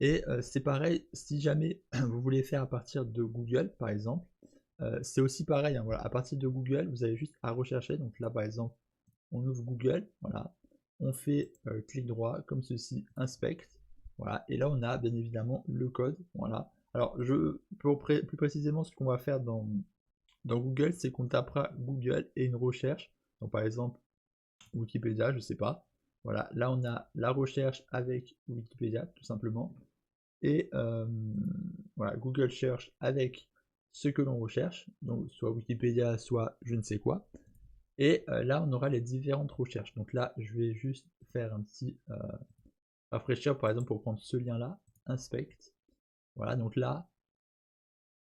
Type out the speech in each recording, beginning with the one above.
Et c'est pareil, si jamais vous voulez faire à partir de Google, par exemple, c'est aussi pareil, hein, voilà, à partir de Google, vous avez juste à rechercher. Donc là, par exemple, on ouvre Google, voilà, on fait clic droit, comme ceci, inspect, voilà, et là on a bien évidemment le code, voilà. Alors, plus précisément, ce qu'on va faire dans Google, c'est qu'on tapera Google et une recherche, donc par exemple, Wikipédia, je sais pas, voilà, là on a la recherche avec Wikipédia, tout simplement, et voilà, Google cherche avec ce que l'on recherche, donc soit Wikipédia, soit je ne sais quoi. Et là, on aura les différentes recherches. Donc là, je vais juste faire un petit rafraîchir, par exemple, pour prendre ce lien-là, inspect. Voilà, donc là,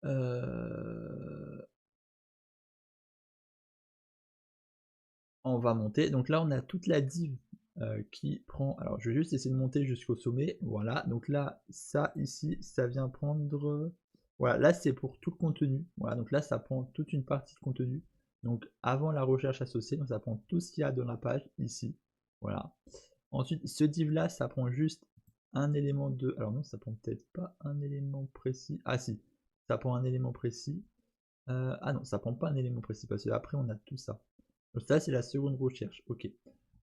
euh, on va monter. Donc là, on a toute la div qui prend. Alors, je vais juste essayer de monter jusqu'au sommet. Voilà, donc là, ça ici, ça vient prendre. Voilà, là, c'est pour tout le contenu. Voilà, donc là, ça prend toute une partie de contenu. Donc, avant la recherche associée, donc ça prend tout ce qu'il y a dans la page ici. Voilà. Ensuite, ce div là, ça prend juste un élément de. Alors non, ça prend peut-être pas un élément précis. Ah si, ça prend un élément précis. Ah non, ça prend pas un élément précis parce que après on a tout ça. Donc ça, c'est la seconde recherche. Ok.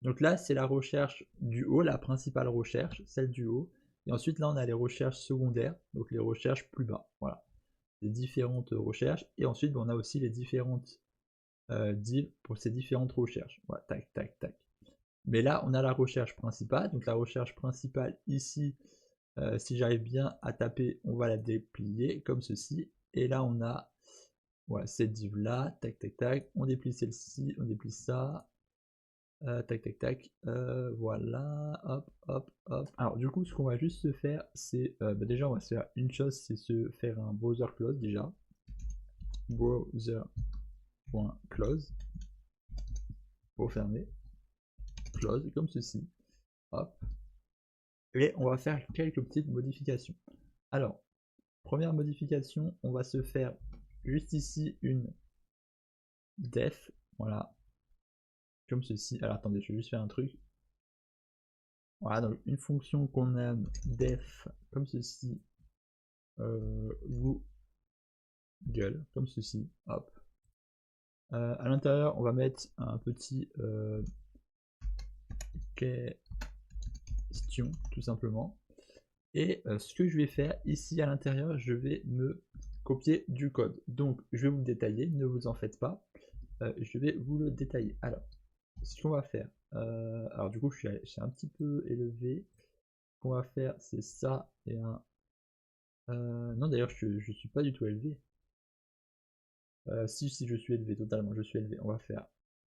Donc là, c'est la recherche du haut, la principale recherche, celle du haut. Et ensuite, là, on a les recherches secondaires, donc les recherches plus bas. Voilà. Les différentes recherches. Et ensuite, on a aussi les différentes divs pour ces différentes recherches. Voilà, tac, tac, tac. Mais là, on a la recherche principale. Donc la recherche principale ici, si j'arrive bien à taper, on va la déplier comme ceci. Et là, on a voilà, cette div là, tac, tac, tac. On déplie celle-ci, on déplie ça. Tac, tac, tac. Voilà, hop, hop, hop. Alors du coup, ce qu'on va juste se faire, c'est déjà, on va se faire une chose, c'est se faire un browser close déjà. Browser.close pour fermer. Close, comme ceci. Hop. Et on va faire quelques petites modifications. Alors, première modification, on va se faire juste ici une def, voilà, comme ceci. Alors attendez, je vais juste faire un truc. Voilà, donc une fonction qu'on aime, def, comme ceci, Google, comme ceci, hop. À l'intérieur, on va mettre un petit question, tout simplement. Et ce que je vais faire ici à l'intérieur, je vais me copier du code. Donc, je vais vous le détailler, ne vous en faites pas. Je vais vous le détailler. Alors, ce qu'on va faire, alors du coup, je suis un petit peu élevé. Ce qu'on va faire, c'est ça et un. Non, d'ailleurs, je suis pas du tout élevé. Si, je suis élevé, totalement, je suis élevé. On va faire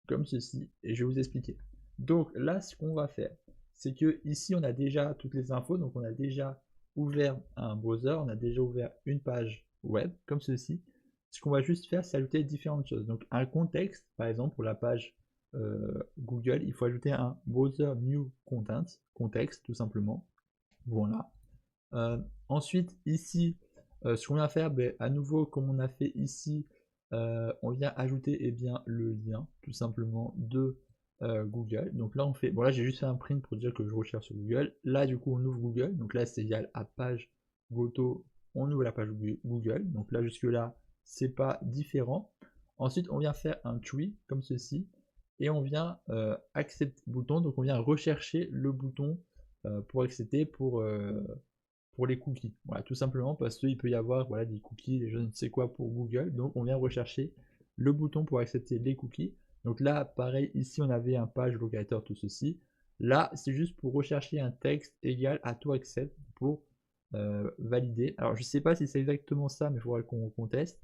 comme ceci et je vais vous expliquer. Donc là, ce qu'on va faire, c'est que ici, on a déjà toutes les infos. Donc, on a déjà ouvert un browser, on a déjà ouvert une page web comme ceci. Ce qu'on va juste faire, c'est ajouter différentes choses. Donc, un contexte, par exemple, pour la page Google, il faut ajouter un browser new content, contexte tout simplement. Voilà. Ensuite, ici, ce qu'on vient faire, ben, à nouveau, comme on a fait ici, on vient ajouter eh bien, le lien, tout simplement, de Google. Donc là, on fait, bon là, j'ai juste fait un print pour dire que je recherche sur Google. Là, du coup, on ouvre Google. Donc là, c'est égal à page Goto, on ouvre la page Google. Donc là, jusque-là, c'est pas différent. Ensuite, on vient faire un tree, comme ceci. Et on vient accepter bouton. Donc on vient rechercher le bouton pour accepter, pour les cookies. Voilà, tout simplement parce qu'il peut y avoir voilà, des cookies, je ne sais quoi pour Google. Donc on vient rechercher le bouton pour accepter les cookies. Donc là, pareil, ici on avait un page locator, tout ceci. Là, c'est juste pour rechercher un texte égal à to accept pour valider. Alors je ne sais pas si c'est exactement ça, mais il faudra qu'on teste.